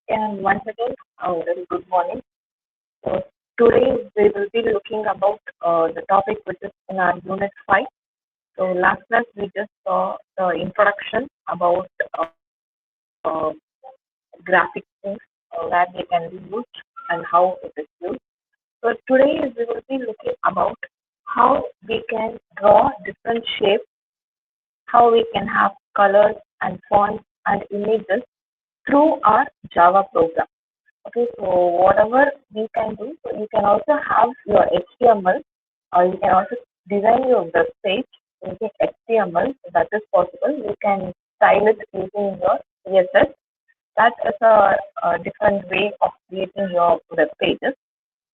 And once again, a very good morning. So today we will be looking about the topic which is in our unit 5. So last class we just saw the introduction about graphic things where they can be used and how it is used. So today we will be looking about how we can draw different shapes, how we can have colors and fonts and images through our Java program. Okay, so whatever we can do, so you can also have your HTML, or you can also design your web page using HTML. So that is possible. You can style it using your CSS. That is a different way of creating your web pages.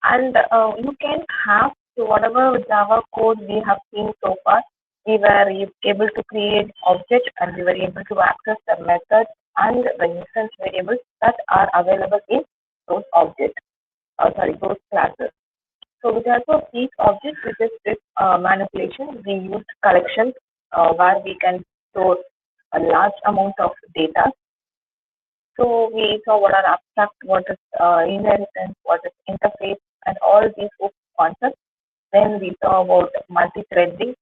And you can have, so whatever Java code we have seen so far, we were able to create objects and we were able to access the methods and the instance variables that are available in those objects, those classes. So with the help of these objects, which is this manipulation, we used collections where we can store a large amount of data. So we saw what are abstract, what is inheritance, what is interface, and all these concepts. Then we saw about multi-threading,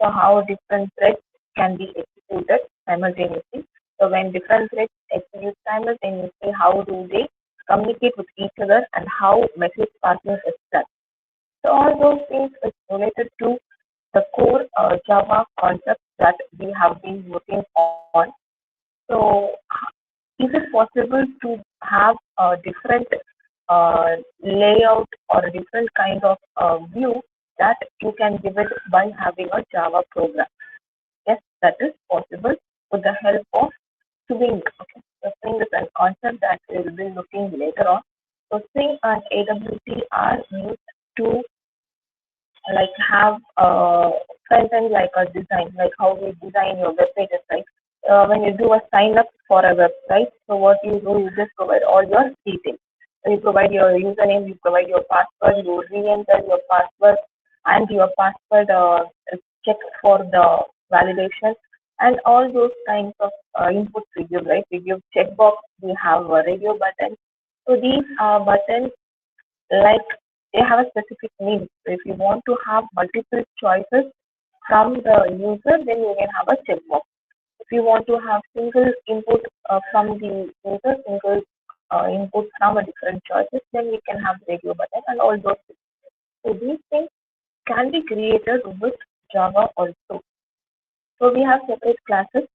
so how different threads can be executed simultaneously. So when different threads execute simultaneously, how do they communicate with each other and how message passing is done. So all those things is related to the core Java concepts that we have been working on. So is it possible to have a different layout or a different kind of view that you can give it by having a Java program? Yes, that is possible with the help of Swing. Okay. So Swing is a concept that we will be looking later on. So Swing and AWT are used to have front end like a design, like how we design your web pages, right? When you do a sign up for a website, so what you do, you just provide all your details. So you provide your username, you provide your password, you re-enter your password, and your password is checked for the validation, and all those kinds of inputs we give, right? We give checkbox, we have a radio button. So these are buttons like they have a specific need. So if you want to have multiple choices from the user, then you can have a checkbox. If you want to have single input from the user, single input from a different choices, then we can have radio button and all those things. So these things can be created with Java also. So we have separate classes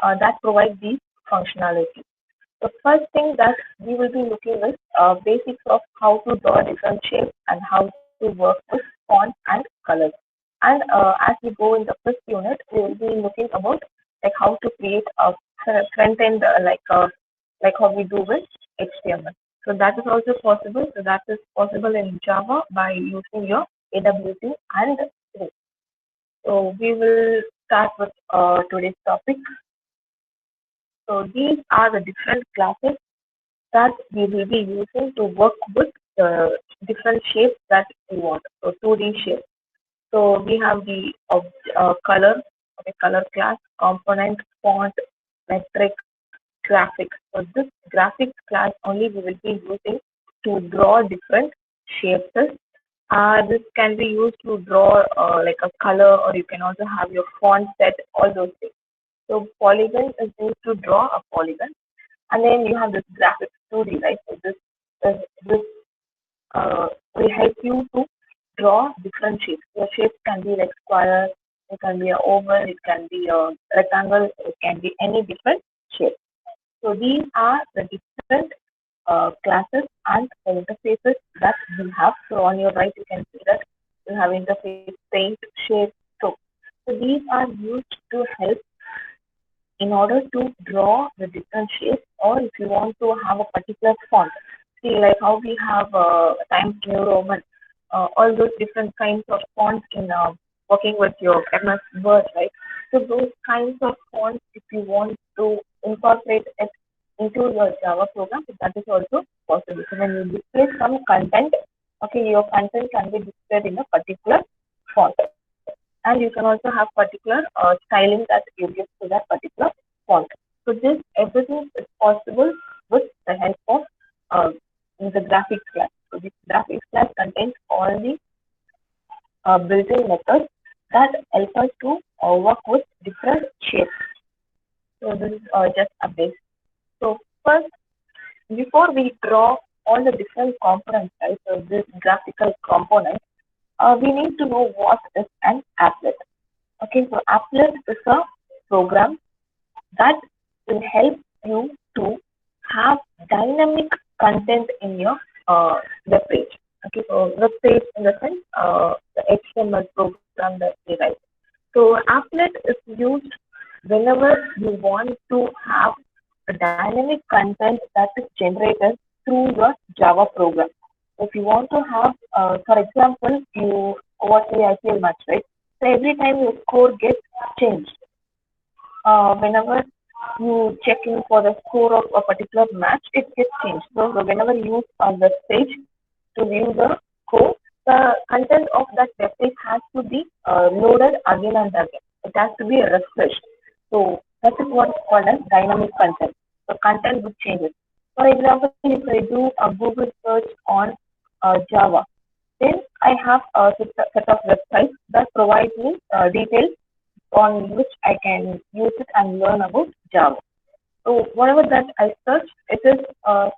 that provide these functionalities. The first thing that we will be looking is basics of how to draw different shapes and how to work with fonts and colors. And as we go in the first unit, we will be looking about like how to create a front end like how we do with HTML. So that is also possible. So that is possible in Java by using your AWT and Swing. So we will start with today's topic. So these are the different classes that we will be using to work with the different shapes that we want. So 2D shapes. So we have the color, okay, color class, component, font, metric, graphics. So this graphics class only we will be using to draw different shapes. This can be used to draw like a color, or you can also have your font set, all those things. So polygon is used to draw a polygon, and then you have this graphics 2D, right? So this will help you to draw different shapes. The shapes can be like square, it can be an oval, it can be a rectangle, it can be any different shape. So these are the different classes and interfaces that we have. So on your right, you can see that you have interface, paint, shape, stroke. So these are used to help in order to draw the different shapes, or if you want to have a particular font. See, like how we have Times New Roman, all those different kinds of fonts in working with your MS Word, right? So those kinds of fonts, if you want to incorporate it into your Java program, that is also possible. So when you display some content, okay, your content can be displayed in a particular font, and you can also have particular styling that you give to that particular font. So this everything is possible with the help of graphics class. So this graphics class contains all the built-in methods that help us to work with different shapes. So this is just a base. So first, before we draw all the different components, right? So this graphical component, we need to know what is an applet. Okay, so applet is a program that will help you to have dynamic content in your web page. Okay, so web page in the sense the HTML program that we write. So applet is used whenever you want to have a dynamic content that is generated through your Java program. If you want to have, for example, you watch the IPL match, right? So every time your score gets changed, whenever you check in for the score of a particular match, it gets changed. So whenever you use on the page to view the score, the content of that web page has to be loaded again and again. It has to be refreshed. So that is what is called as dynamic content. So content which changes. For example, if I do a Google search on Java, then I have a set of websites that provide me details on which I can use it and learn about Java. So whatever that I search, it is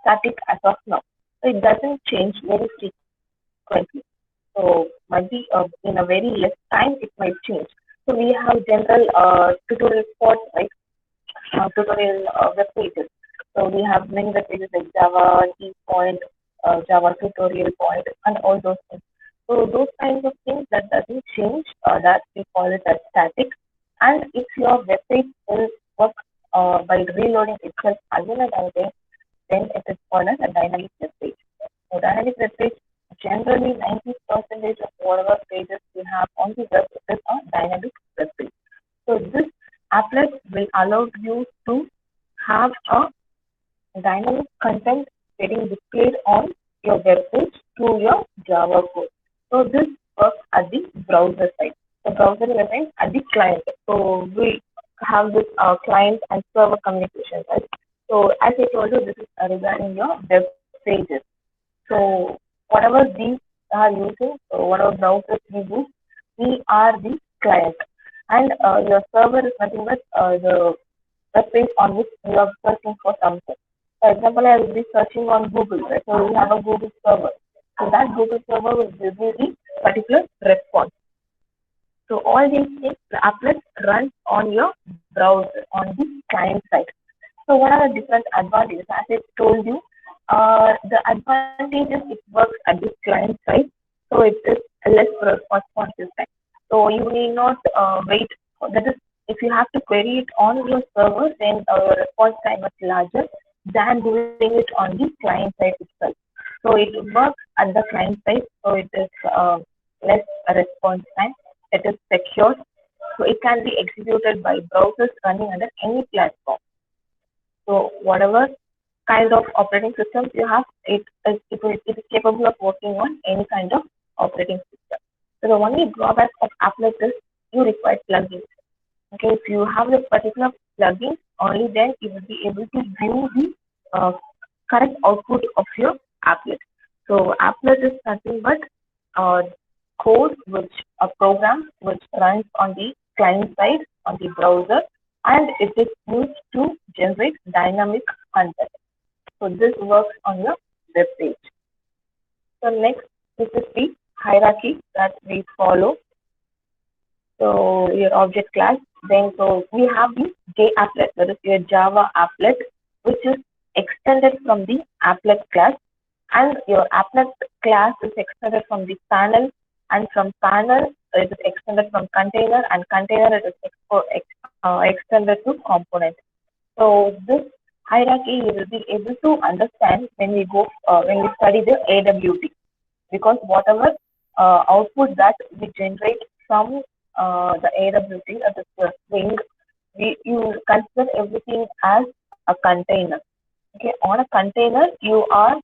static as of now. So it doesn't change very frequently. So might be in a very less time it might change. So we have general tutorial spots like tutorial web pages. So we have many web pages like Java, T point, Java tutorial point, and all those things. So those kinds of things that doesn't change, that we call it as static. And if your web page will work by reloading itself again and again, then it is called as a dynamic web page. So dynamic web page, generally 90% of whatever pages we have on the web is a dynamic web page. So this applet will allow you to have a dynamic content getting displayed on your web page through your Java code. So this works at the browser side. The browser remains at the client. So we have this client and server communication, right? So as I told you, this is regarding your web pages. So whatever these are using, so whatever browsers we use, we are the client. And your server is nothing but the web page on which you are searching for something. For example, I will be searching on Google, right? So we have a Google server. So that Google server will give you the particular response. So all these things, the applet runs on your browser, on the client side. So what are the different advantages? As I told you, the advantages it works at the client side, so it is less responsive time. So you need not wait. That is, if you have to query it on your server, then your response time is larger than doing it on the client side itself. So it works at the client side, so it is less response time. It is secure, so it can be executed by browsers running under any platform. So whatever kind of operating systems you have, it is capable of working on any kind of operating system. So the only drawback of applet is you require plugins. Okay, if you have the particular plugin, only then you will be able to view the uh, correct output of your applet. So applet is nothing but uh, code which a program which runs on the client side on the browser, and it is used to generate dynamic content. So this works on your web page. So next, this is the hierarchy that we follow. So your object class, then so we have the JApplet, that is your Java applet, which is extended from the applet class, and your applet class is extended from the panel, and from panel it is extended from container, and container it is extended to component. So this hierarchy you will be able to understand when we go when we study the AWT, because whatever output that we generate from the AWT, that is the string, you consider everything as a container. Okay, on a container, you are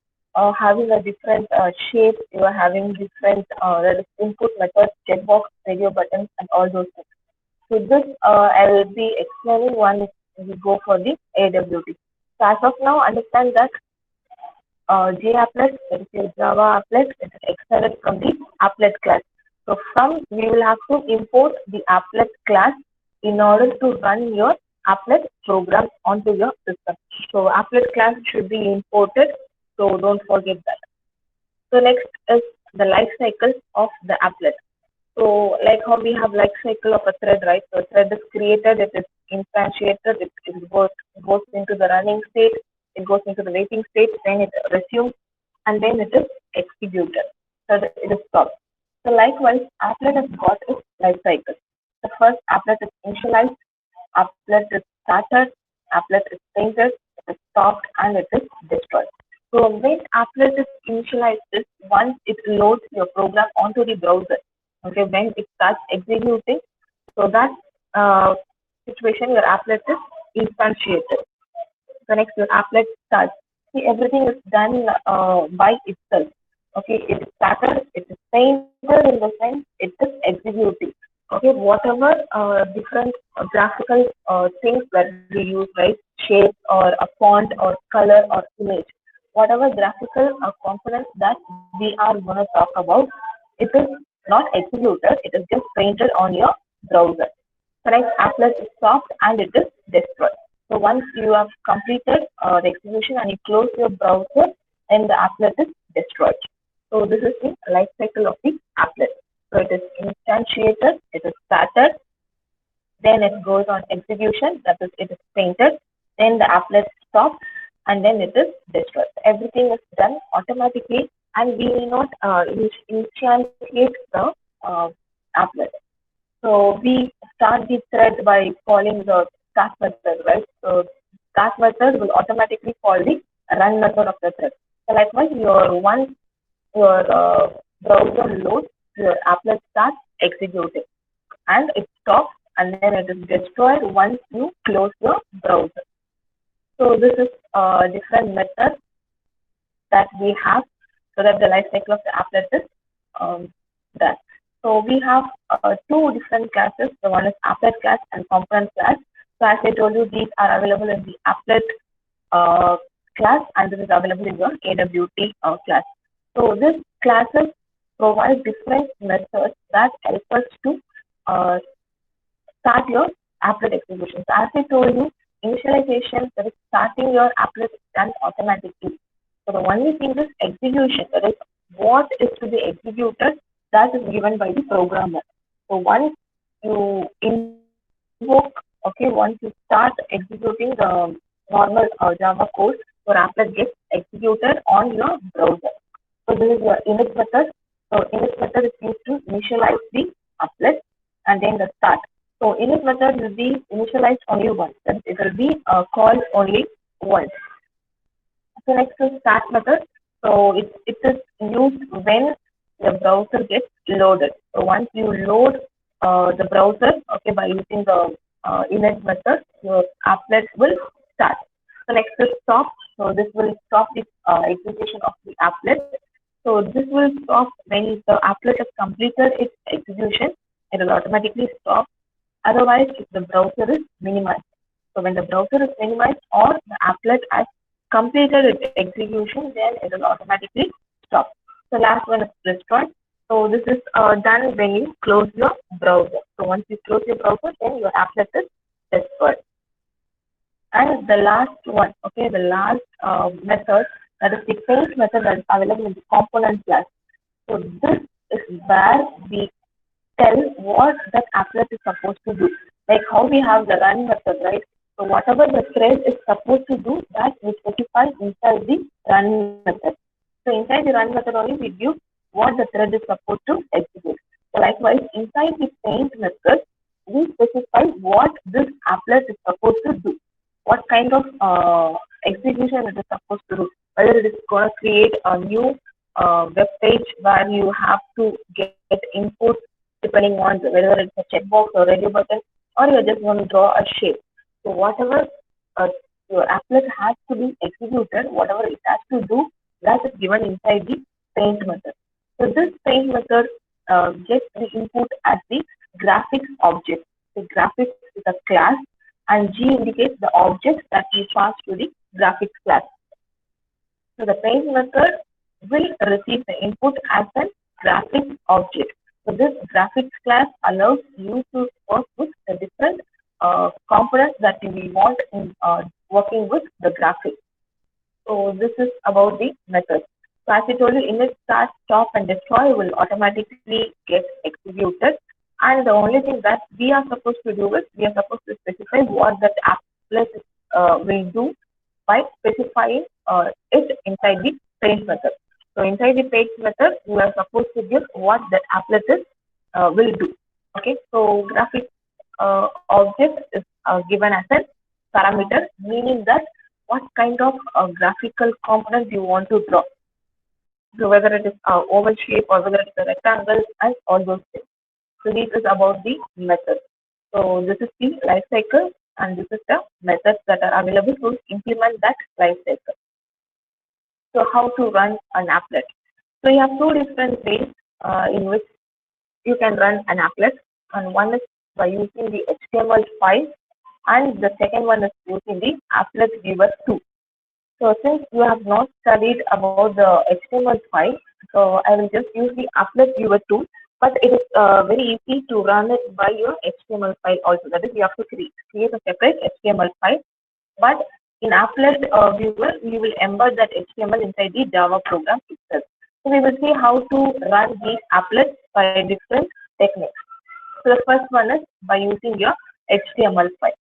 having a different shape, you are having different that is input methods, checkbox, radio buttons, and all those things. So this I will be explaining once we go for the AWT. So as of now, understand that JApplet, that is your Java applet, it is extended from the applet class. So from we will have to import the applet class in order to run your applet program onto your system. So applet class should be imported. So don't forget that. So next is the life cycle of the applet. So like how we have life cycle of a thread, right? So a thread is created, it is instantiated, goes into the running state, it goes into the waiting state, then it resumes, and then it is executed. So it is stopped. So likewise, applet has got its life cycle. The first applet is initialized, applet is started, applet is painted, it is stopped, and it is destroyed. So when applet is initialized, once it loads your program onto the browser, okay, when it starts executing, so that uh, situation your applet is instantiated. So next your applet starts. See, everything is done by itself. Okay, it is started, it is painted in the sense it is executing. Okay, whatever different graphical things that we use, right? Shape or a font or color or image, whatever graphical components that we are going to talk about, it is not executed, it is just painted on your browser. So next applet is stopped and it is destroyed. So once you have completed the execution and you close your browser, then the applet is destroyed. So this is the life cycle of the applet. So it is instantiated, it is started, then it goes on execution, that is, it is painted, then the applet stops, and then it is destroyed. Everything is done automatically, and we will not instantiate the applet. So we start the thread by calling the start method, right? So start method will automatically call the run method of the thread. So likewise, once your browser loads, your applet starts executing and it stops and then it is destroyed once you close your browser. So this is a different method that we have so that the life cycle of the applet is done. So we have two different classes. The one is applet class and component class. So as I told you, these are available in the applet class and this is available in your AWT class. So these classes provide different methods that help us to uh, start your applet execution. So as I told you, initialization, that is starting your applet is done automatically. So the only thing is execution, that is what is to be executed, that is given by the programmer. So once you invoke, okay, once you start executing the normal Java code, your applet gets executed on your browser. So this is your init method. So init method is used to initialize the applet and then the start. So init method will be initialized only once. It will be called only once. So next is start method. So it is used when the browser gets loaded. So once you load the browser, okay, by using the init method, your applet will start. So next is stop. So this will stop the execution of the applet. So this will stop when the applet has completed its execution. It will automatically stop. Otherwise, if the browser is minimized. So when the browser is minimized or the applet has completed its execution, then it will automatically stop. So last one is destroyed. So this is done when you close your browser. So once you close your browser, then your applet is destroyed. And the last one, okay, the last method, that is the paint method that is available in the component class. So this is where we tell what that applet is supposed to do. Like how we have the run method, right? So whatever the thread is supposed to do, that we specify inside the run method. So inside the run method only we give what the thread is supposed to execute. So likewise, inside the paint method, we specify what this applet is supposed to do. What kind of execution it is supposed to do. Whether it is going to create a new web page where you have to get input depending on whether it's a checkbox or radio button, or you're just going to draw a shape. So whatever your applet has to be executed, whatever it has to do, that is given inside the paint method. So this paint method gets the input as the graphics object. The graphics is a class, and G indicates the objects that we pass to the graphics class. So the paint method will receive the input as a graphics object. So this graphics class allows you to work with the different components that we want in working with the graphics. So this is about the method. So as I told you, init, start, stop, and destroy will automatically get executed. And the only thing that we are supposed to do is we are supposed to specify what that applet will do by specifying it inside the paint method. So inside the paint method, you are supposed to give what that applet is will do. Okay, so graphic object is given as a parameter, meaning that what kind of graphical component you want to draw. So whether it is oval shape or whether it's a rectangle and all those things. So this is about the method. So this is the life cycle and this is the methods that are available to implement that life cycle. So how to run an applet? So you have two different ways in which you can run an applet, and one is by using the HTML file, and the second one is using the applet viewer 2. So since you have not studied about the HTML file, so I will just use the applet viewer 2, but it is very easy to run it by your HTML file also. That is, you have to create a separate HTML file, but in applet viewer, we will embed that HTML inside the Java program itself. So we will see how to run these applets by different techniques. So the first one is by using your HTML file.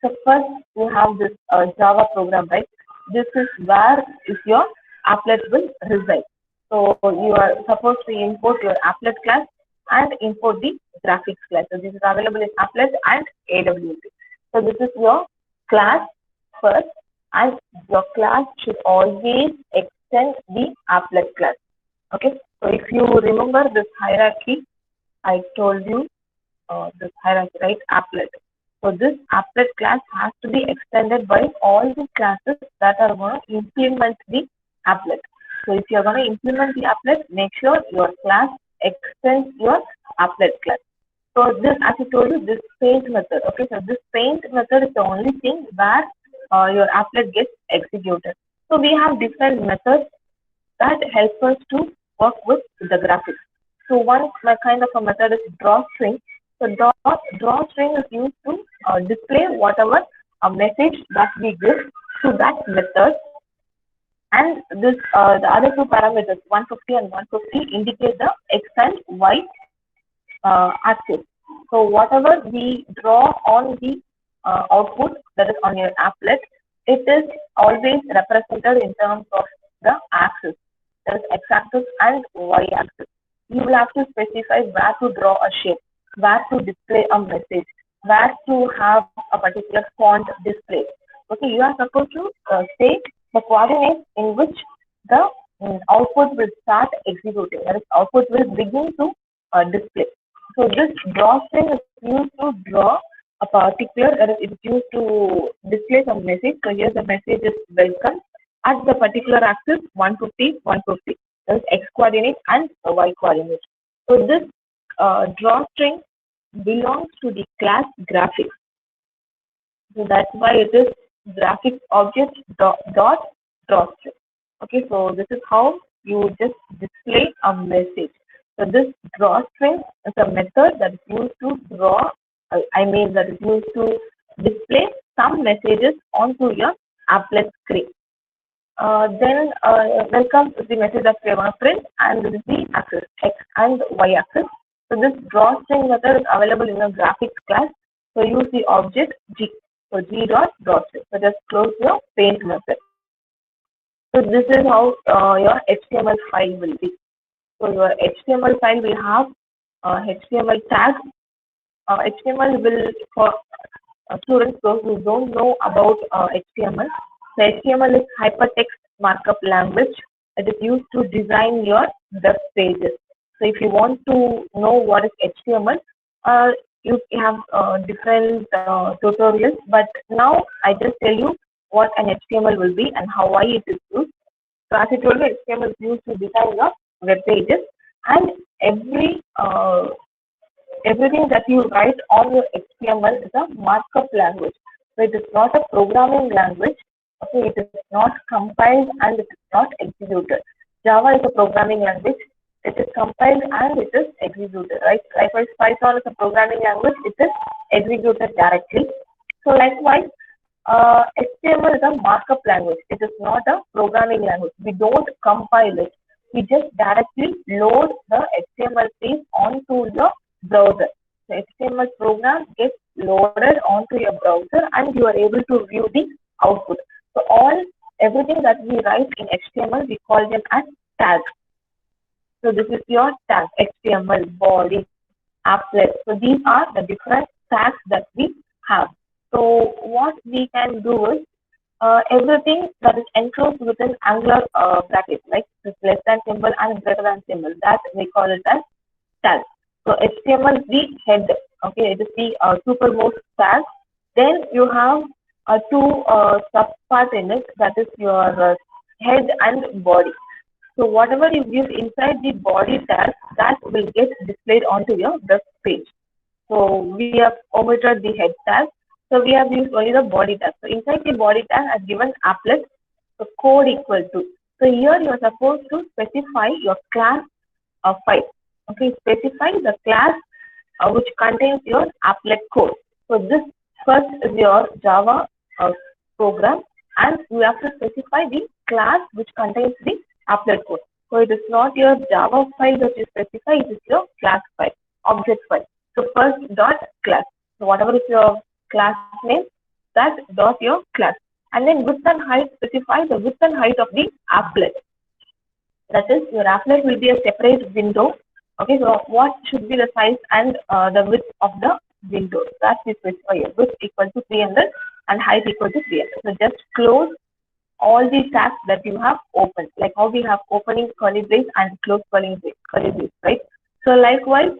So first you have this Java program, right? This is where is your applet will reside. So you are supposed to import your applet class and import the graphics class. So this is available in applet and AWT. So this is your class first, and your class should always extend the applet class. Okay. So if you remember this hierarchy, I told you this hierarchy, right? Applet. So this applet class has to be extended by all the classes that are going to implement the applet. So if you are going to implement the applet, make sure your class extends your applet class. So this, as I told you, this paint method. Okay, so this paint method is the only thing where your applet gets executed. So we have different methods that help us to work with the graphics. So one kind of a method is drawString. So drawString is used to display whatever message that we give to that method. And this the other two parameters, 150 and 150, indicate the X and Y axis. So whatever we draw on the output, that is on your applet, it is always represented in terms of the axis. There is x-axis and y-axis. You will have to specify where to draw a shape, where to display a message, where to have a particular font display. Okay, you are supposed to state the coordinates in which the output will start executing. That is, output will begin to display. So this drawString is used to draw a particular, that is, it is used to display some message. So here the message is welcome at the particular axis 150, 150. That is x coordinate and y coordinate. So this drawString belongs to the class graphics. So that's why it is graphics object dot drawString. Okay, so this is how you just display a message. So this drawString is a method that is used to draw, that is used to display some messages onto your applet screen. Then welcome is the message that we are going to print, and this is the axis, X and Y axis. So this drawString method is available in a graphics class. So use the object G. So G dot drawString. So just close your paint method. So this is how your HTML file will be. So your HTML file will have HTML tags. HTML will, for students those who don't know about HTML. So HTML is hypertext markup language. It is used to design your web pages. So if you want to know what is HTML, you have different tutorials. But now I just tell you what an HTML will be and how why it is used. So as I told you, HTML is used to design your web pages, and everything that you write on your HTML is a markup language. So it is not a programming language. Okay, it is not compiled and it is not executed. Java is a programming language. It is compiled and it is executed, right? Likewise, Python is a programming language. It is executed directly. So likewise, HTML is a markup language. It is not a programming language. We don't compile it. We just directly load the HTML page onto your browser. The HTML program gets loaded onto your browser and you are able to view the output. So everything that we write in HTML, we call them as tags. So this is your tag, HTML, body, applet. So these are the different tags that we have. So what we can do is everything that is enclosed within Angular brackets, like this less than symbol and greater than symbol, that we call it as tag. So HTML is the head. Okay, it is the supermost tag. Then you have two subparts in it, that is your head and body. So whatever you give inside the body tag, that will get displayed onto your web page. So we have omitted the head tag. So we have used only the body tag. So inside the body tag, I've given applet, so code equal to. So here you are supposed to specify your class file. Okay, specify the class which contains your applet code. So this first is your Java program, and you have to specify the class which contains the applet code. So it is not your Java file that you specify, it is your class file, object file. So first dot class. So whatever is your class name, that dot your class. And then width and height, specify the width and height of the applet. That is, your applet will be a separate window. Okay, so what should be the size and the width of the window? That is specify your width equal to 300 and height equal to 300. So just close all the tabs that you have opened, like how we have opening curly brace and close curly brace, right? So likewise,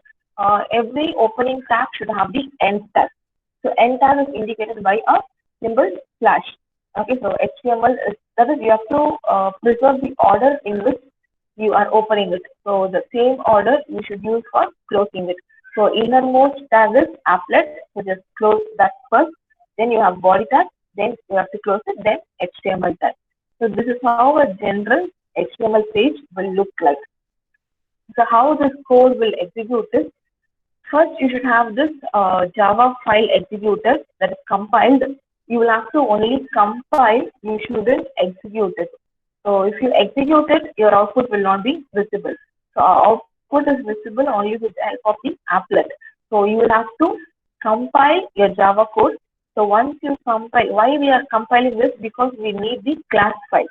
every opening tab should have the end tab. So end tab is indicated by a symbol slash. Okay, so HTML is, that is, you have to preserve the order in which you are opening it. So the same order you should use for closing it. So innermost tag is applet. So just close that first. Then you have body tag. Then you have to close it. Then HTML tag. So this is how a general HTML page will look like. So how this code will execute is, first you should have this Java file executor that is compiled. You will have to only compile. You shouldn't execute it. So if you execute it, your output will not be visible. So our output is visible only with the help of the applet. So you will have to compile your Java code. So once you compile, why we are compiling this? Because we need the class file.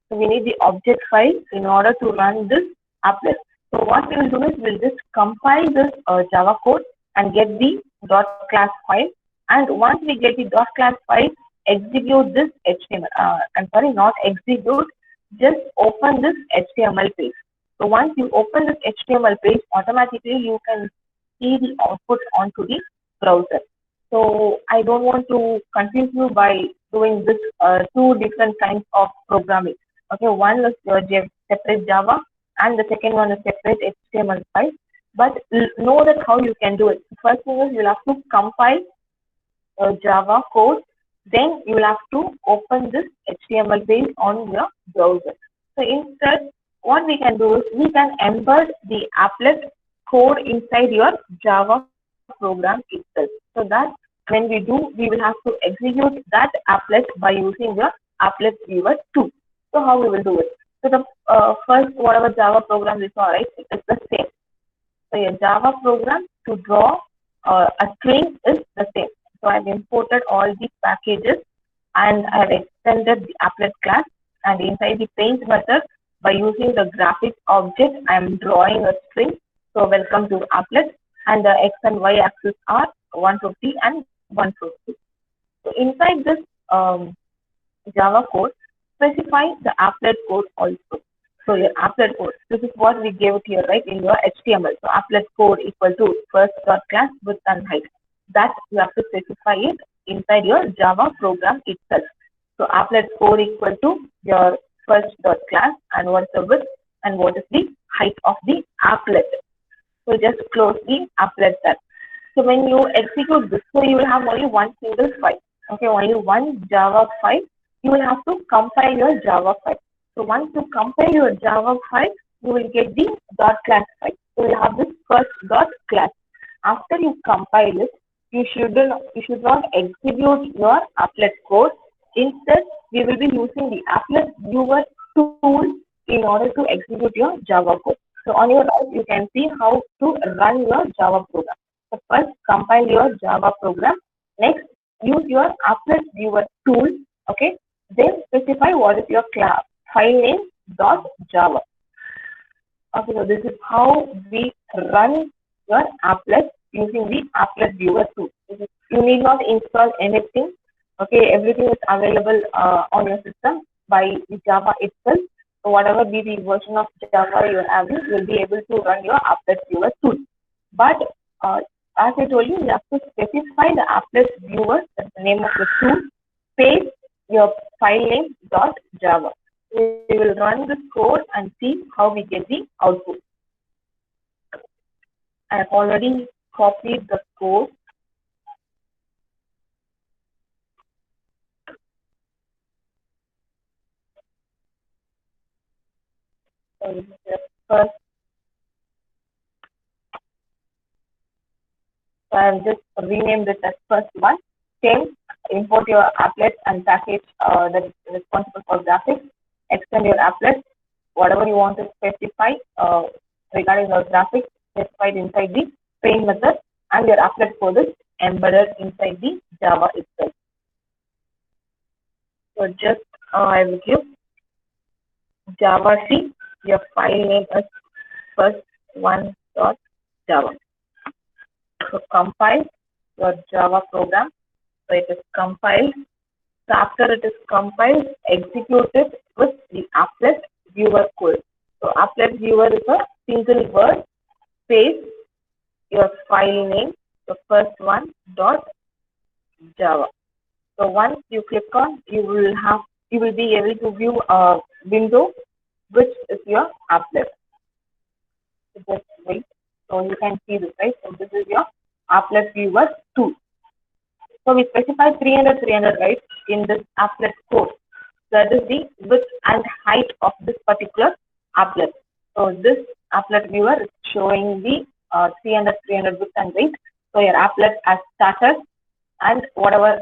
So we need the object file in order to run this applet. So what we will do is we'll just compile this Java code and get the .class file. And once we get the .class file, execute this HTML. I'm sorry, not execute. Just open this HTML page. So once you open this HTML page, automatically you can see the output onto the browser. So I don't want to confuse you by doing this two different kinds of programming. Okay, one is your separate Java and the second one is separate HTML file. But know that how you can do it. First thing is you'll have to compile Java code. Then you will have to open this HTML page on your browser. So instead, what we can do is we can embed the applet code inside your Java program itself. So that when we do, we will have to execute that applet by using the applet viewer too. So how we will do it? So the first whatever Java program we saw, right, it is the same. So your Java program to draw a string is the same. So I've imported all these packages and I have extended the applet class, and inside the paint method by using the graphics object I am drawing a string. So welcome to applet, and the x and y axis are 150 and 150. So inside this Java code, specify the applet code also. So your applet code, this is what we gave it here, right, in your HTML. So applet code equal to first dot class width and height. That you have to specify it inside your Java program itself. So applet code equal to your first dot class and what's the width and what is the height of the applet. So just close the applet tab. So when you execute this, so you will have only one single file. Okay, only one Java file you will have to compile your Java file. So once you compile your Java file, you will get the dot class file. So you have this first dot class. After you compile it, you should not execute your applet code. Instead, we will be using the applet viewer tool in order to execute your Java code. So on your right, you can see how to run your Java program. So first, compile your Java program. Next, use your applet viewer tool. Okay. Then specify what is your class file name dot Java. Okay, so this is how we run your applet using the applet viewer tool. You need not install anything. Okay, everything is available on your system by the Java itself. So whatever be the version of Java you're having, you'll be able to run your applet viewer tool. But as I told you have to specify the applet viewer, that's the name of the tool, space your file name dot Java. We will run this code and see how we get the output. I have already copied the code. So this is the first. So I have just renamed it as first one. Same, import your applet and package that is responsible for graphics. Extend your applet, whatever you want to specify regarding your graphics, specified inside the train method, and your applet code is embedded inside the Java itself. So just I will give Java C, your file name is first one dot Java. So compile your Java program. So it is compiled. So after it is compiled, execute it with the applet viewer code. So applet viewer is a single word, space your file name, the first one dot Java. So once you click on, you will be able to view a window which is your applet. So just wait. So you can see this, right? So this is your applet viewer tool. So we specified 300, right, in this applet code. That is the width and height of this particular applet. So this applet viewer is showing the 300 width and height. So your applet has started, and whatever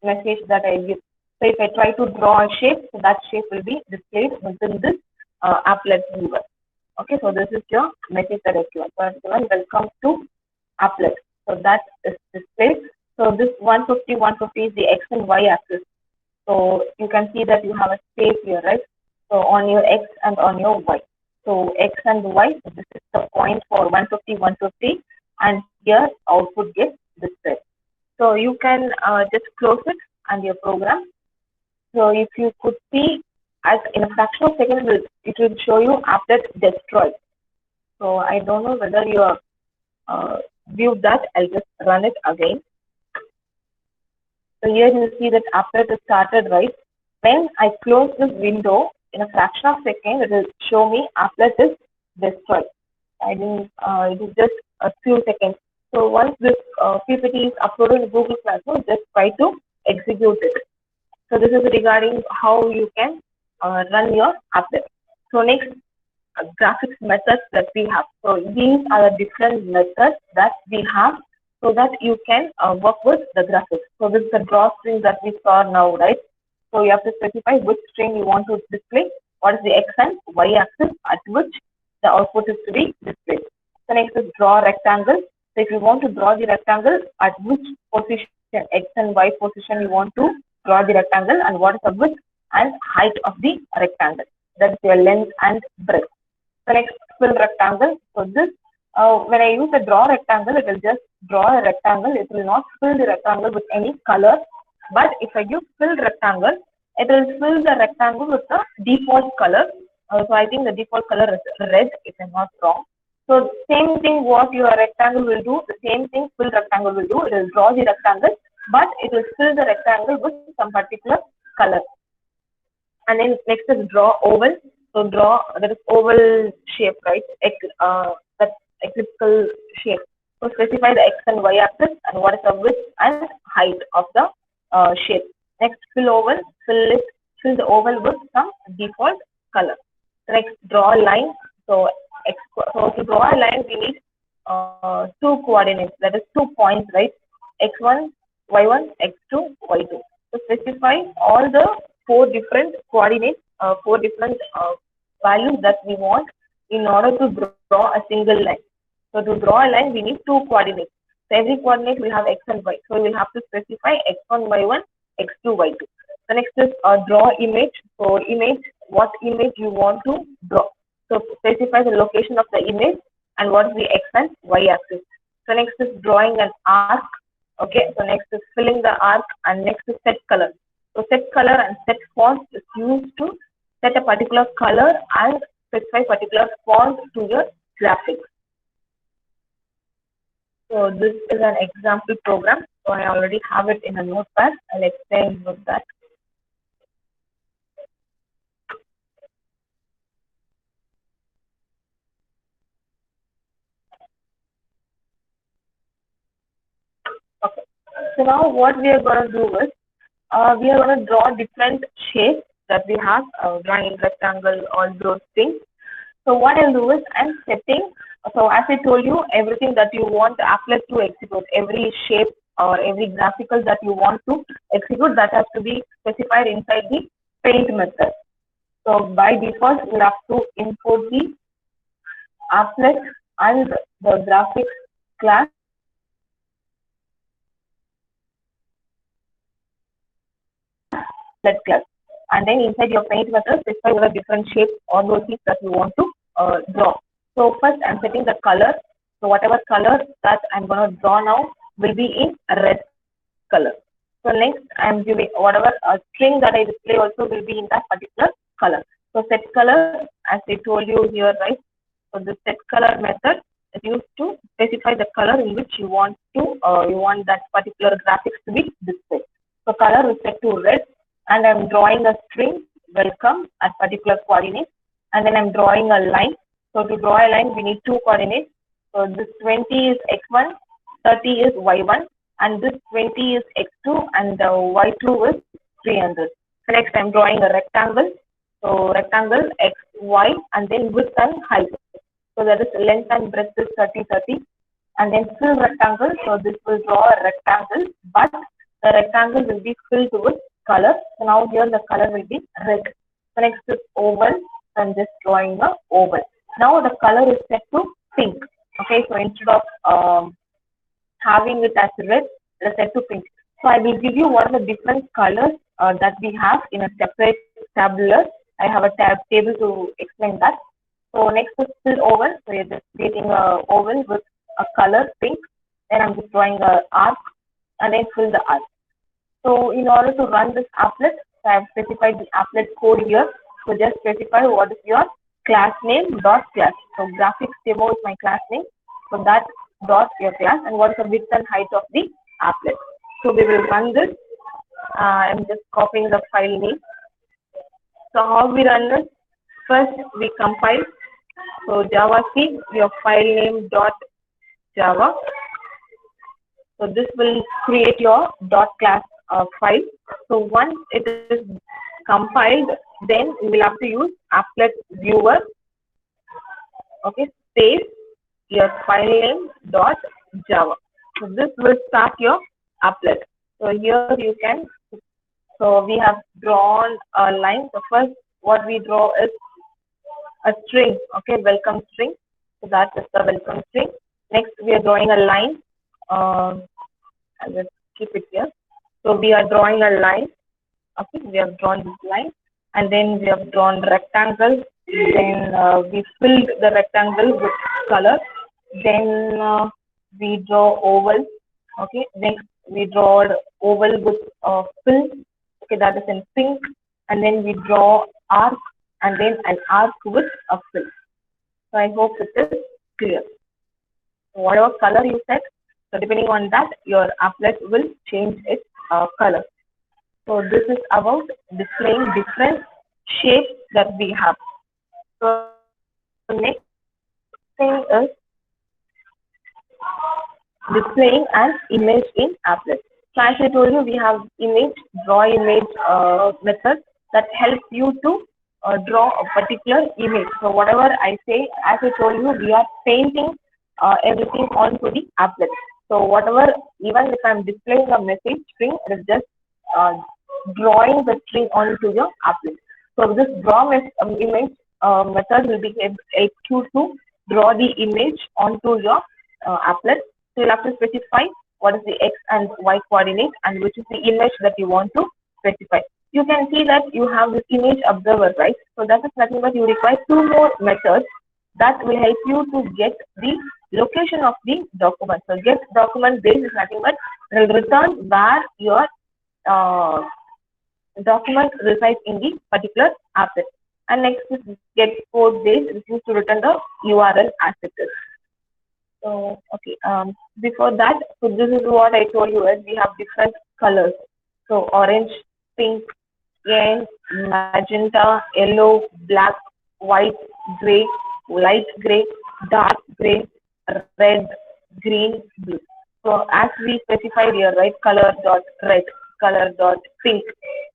message that I give. So if I try to draw a shape, so that shape will be displayed within this applet viewer. Okay, so this is your message that I give. Welcome to applet. So that is displayed. So this 150 is the X and Y axis. So you can see that you have a space here, right? So on your X and on your Y. So X and Y, so this is the point for 150, and here output gets displayed. So you can just close it and your program. So if you could see, as in a fraction of a second, it will show you applet destroyed. So I don't know whether you are viewed that. I'll just run it again. So here you see that applet is started, right? When I close this window, in a fraction of a second, it will show me applet is destroyed. I didn't, it is just a few seconds. So once this PPT is uploaded in Google Classroom, just try to execute it. So this is regarding how you can run your applet. So next, graphics methods that we have. So these are the different methods that we have so that you can work with the graphics. So this is the draw string that we saw now, right? So you have to specify which string you want to display, what is the X and Y axis at which the output is to be displayed. So next is draw rectangle. So if you want to draw the rectangle, at which position, X and Y position you want to draw the rectangle, and what is the width and height of the rectangle. That is your length and breadth. The next, fill rectangle. So this, when I use the draw rectangle, it will just draw a rectangle. It will not fill the rectangle with any color. But if I use fill rectangle, it will fill the rectangle with the default color. So I think the default color is red, if I'm not wrong. So same thing what your rectangle will do, the same thing fill rectangle will do. It will draw the rectangle, but it will fill the rectangle with some particular color. And then next is draw oval. So draw that is oval shape, right? That elliptical shape. So specify the X and Y axis and what is the width and height of the shape. Next, fill the oval with some default color. Next, draw a line. So, so to draw a line, we need two coordinates, that is 2 points, right? X1, Y1, X2, Y2. So specify all the four different coordinates, four different values that we want in order to draw a single line. So to draw a line, we need two coordinates. So every coordinate will have X and Y. So we will have to specify X1, Y1, X2, Y2. The next is draw image. So image, what image you want to draw. So specify the location of the image and what is the X and Y axis. So next is drawing an arc. Okay, so next is filling the arc, and next is set color. So set color and set font is used to set a particular color and specify particular font to your graphics. So this is an example program. So I already have it in a notepad. I'll explain with that. Okay. So now what we are going to do is we are going to draw different shapes that we have, drawing rectangle, all those things. So what I'll do is I'm setting. So as I told you, everything that you want Applet to execute, every shape or every graphical that you want to execute, that has to be specified inside the paint method. So by default, we have to import the applet and the graphics class. Class. And then inside your paint method, specify what are different shapes or those things that you want to draw. So first I'm setting the color. So whatever color that I'm going to draw now will be in red color. So next I'm giving whatever string that I display also will be in that particular color. So set color, as I told you here, right? So the set color method is used to specify the color in which you want that particular graphics to be displayed. So color is set to red, and I'm drawing a string welcome at particular coordinates, and then I'm drawing a line. So to draw a line, we need two coordinates. So this 20 is x1, 30 is y1, and this 20 is x2, and y2 is 300. So next, I'm drawing a rectangle. So rectangle x, y, and then width and height. So that is length and breadth is 30, 30. And then fill rectangle. So this will draw a rectangle, but the rectangle will be filled with color. So now here the color will be red. So next is oval. So I'm just drawing the oval. Now the color is set to pink. Okay, so instead of having it as red, it is set to pink. So I will give you what are the different colors that we have in a separate tabular. I have a table to explain that. So next is fill oval. So you're just creating a oval with a color pink. Then I'm just drawing a arc and then fill the arc. So in order to run this applet, so I have specified the applet code here. So just specify what is your class name dot class. So graphics demo is my class name. So that dot your class, and what is the width and height of the applet. So we will run this. I'm just copying the file name. So how we run this? First we compile. So Java C, your file name dot Java. So this will create your dot class file. So once it is compiled, then we will have to use applet viewer. Okay, space your file name dot Java. So this will start your applet. So here you can. So we have drawn a line. So first, what we draw is a string. Okay, welcome string. So that is the welcome string. Next, we are drawing a line. I'll just keep it here. So we are drawing a line. Okay, we have drawn this line, and then we have drawn rectangle. Then we filled the rectangle with color. Then we draw oval. Okay, next we draw oval with fill. Okay, that is in pink. And then we draw arc, and then an arc with a fill. So I hope it is clear. So whatever color you set, so depending on that, your applet will change its color. So this is about displaying different shapes that we have. So the next thing is displaying an image in applet. So as I told you, we have image, draw image method that helps you to draw a particular image. So whatever I say, as I told you, we are painting everything onto the applet. So whatever, even if I'm displaying a message string, it is just uh, drawing the string onto your applet. So this image method will be help you to draw the image onto your applet. So you'll have to specify what is the x and y coordinate and which is the image that you want to specify. You can see that you have this image observer, right? So that is nothing but you require two more methods that will help you to get the location of the document. So get document base is nothing but it will return where your uh, document resides in the particular asset. And next is get code base, which is to return the URL as it is. So okay, before that, so this is what I told you is we have different colors. So orange, pink, cyan, magenta, yellow, black, white, gray, light gray, dark gray, red, green, blue. So as we specified here, right, color dot red, color dot pink.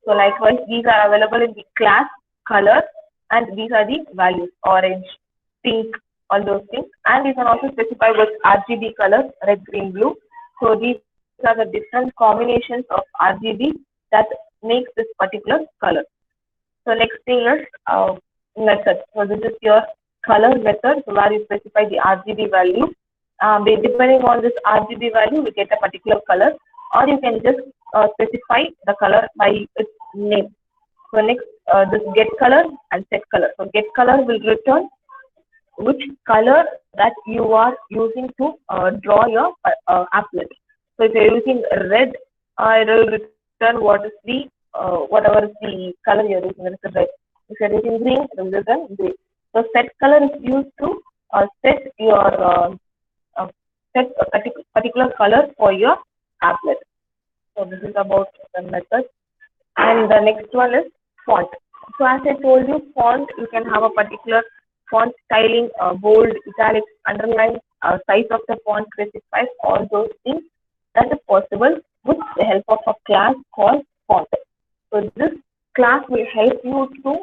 So likewise, these are available in the class color, and these are the values: orange, pink, all those things. And you can also specify with RGB colors, red, green, blue. So these are the different combinations of RGB that makes this particular color. So next thing is method. So this is your color method, so where you specify the RGB value. Depending on this RGB value, we get a particular color, or you can just specify the color by its name. So next, this get color and set color. So get color will return which color that you are using to draw your applet. So if you're using red, it will return what is the whatever is the color you're using, that is red. If you're using green, it will return green. So set color is used to set your set a particular color for your applet. So this is about the method. And the next one is font. So as I told you, font, you can have a particular font styling, bold, italic, underline, size of the font specifies all those things that is possible with the help of a class called font. So this class will help you to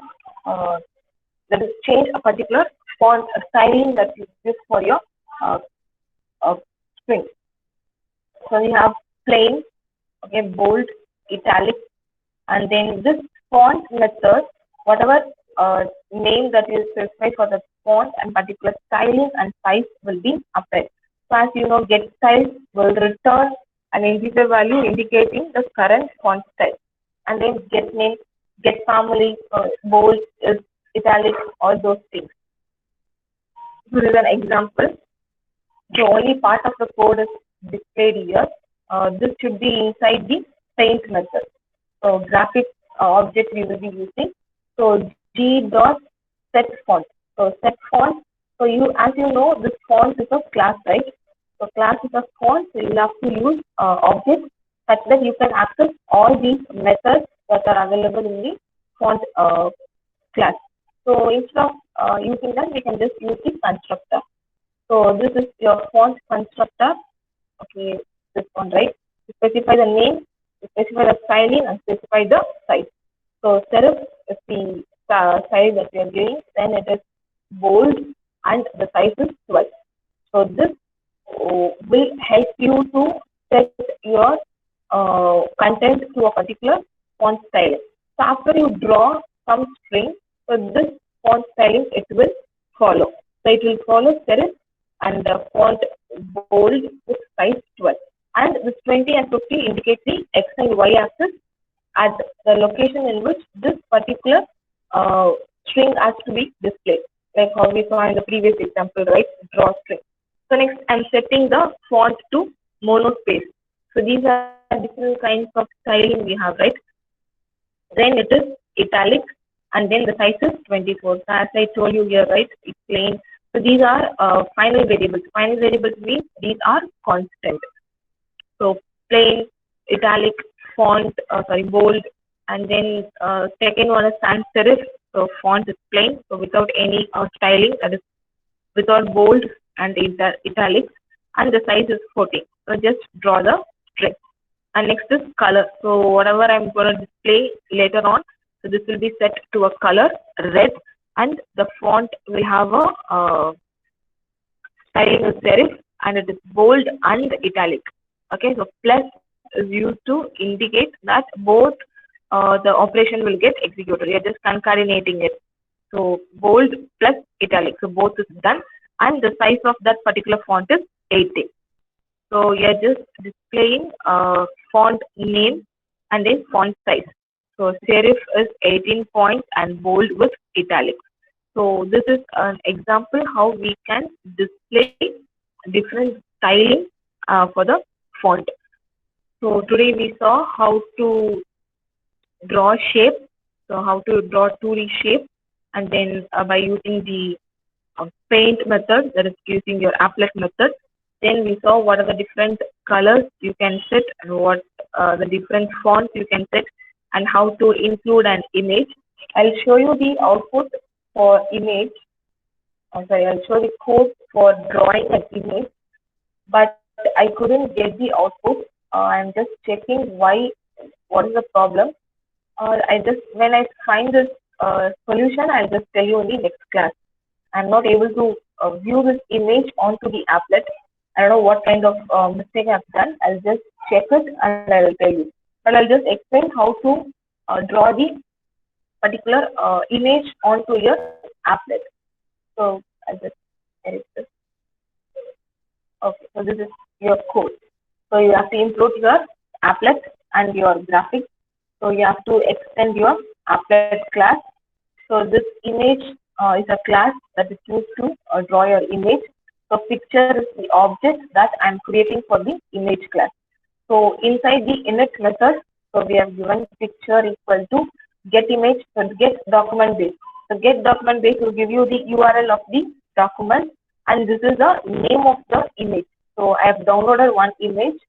that is change a particular font styling that you use for your uh, string. So we have plain, okay, bold, italic, and then this font method, whatever name that is specified for the font and particular styling and size will be applied. So as you know, get style will return an integer value indicating the current font style. And then get name, get family, bold, is italic, all those things. This is an example. The only part of the code is displayed here. This should be inside the paint method. So graphic object we will be using. So g dot set font. So set font. So you, as you know, this font is a class, right? So class is a font. So you have to use objects such that you can access all these methods that are available in the font class. So instead of using that, we can just use the constructor. So this is your font constructor. Okay, this one, right? You specify the name, you specify the styling, and specify the size. So serif is the size that we are giving, then it is bold, and the size is 12. So this will help you to set your content to a particular font style. So after you draw some string, so this font styling it will follow. So it will follow serif and the font bold with size 12. And this 20 and 50 indicate the x and y axis at the location in which this particular string has to be displayed, like how we saw in the previous example, right? Draw string. So next, I'm setting the font to monospace. So these are different kinds of styling we have, right? Then it is italic, and then the size is 24. So as I told you here, right? It's plain. So these are final variables. Final variables means these are constant. So plain, italic, font, bold, and then second one is sans serif. So font is plain, so without any styling, that is without bold and italics, and the size is 14. So just draw the string. And next is color. So whatever I'm going to display later on, so this will be set to a color red, and the font will have a styling is serif, and it is bold and italic. Okay, so plus is used to indicate that both the operation will get executed. You're just concatenating it. So bold plus italic. So both is done, and the size of that particular font is 80. So you're just displaying font name and then font size. So serif is 18 points and bold with italic. So this is an example how we can display different styling for the font. So today we saw how to draw shape. So how to draw 2D shape, and then by using the paint method, that is using your applet method. Then we saw what are the different colors you can set, and what the different fonts you can set, and how to include an image. I'll show you the output for image. I'll show the code for drawing an image, but I couldn't get the output. I'm just checking why, what is the problem. I just, when I find this solution, I'll just tell you in the next class. I'm not able to view this image onto the applet. I don't know what kind of mistake I've done. I'll just check it and I will tell you. But I'll just explain how to draw the particular image onto your applet. So I'll just edit this. Okay, so this is your code. So you have to input your applet and your graphics. So you have to extend your applet class. So this image is a class that is used to draw your image. So picture is the object that I'm creating for the image class. So inside the init method, so we have given picture equal to get image, so get document base. So get document base will give you the URL of the document, and this is the name of the image. So I have downloaded one image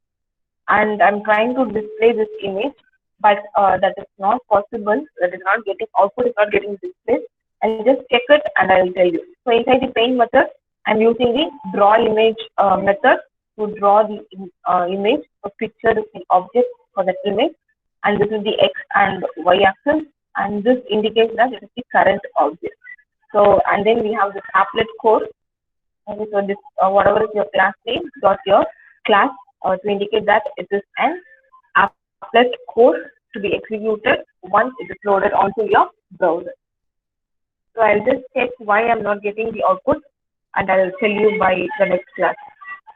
and I'm trying to display this image, but that is not possible. That is not getting, output is not getting displayed. I'll just check it and I'll tell you. So inside the paint method, I'm using the draw image method to draw the image. So picture is the object for that image, and this is the x and y axis, and this indicates that it is the current object. So, and then we have this applet core. Okay, so this whatever is your class name, dot your class to indicate that it is an applet core to be executed once it is loaded onto your browser. So I'll just check why I'm not getting the output, and I'll tell you by the next class.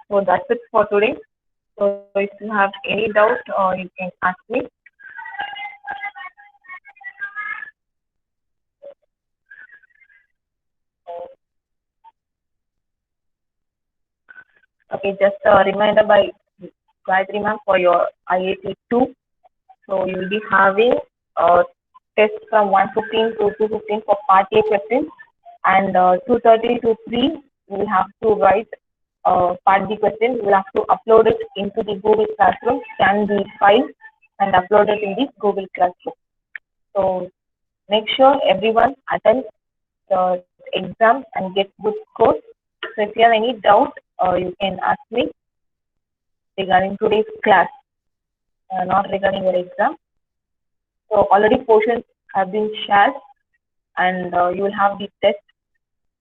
So that's it for today. So if you have any doubt, you can ask me. Okay, just a reminder by Gayatri ma'am for your IAT 2. So you will be having a test from 1:15 to 2:15 for part A questions, and 2:30 to 3 you will have to write part B question. You will have to upload it into the Google Classroom, scan the file, and upload it in the Google Classroom. So make sure everyone attends the exam and get good scores. So if you have any doubt, you can ask me regarding today's class, not regarding your exam. So already portions have been shared, and you will have the test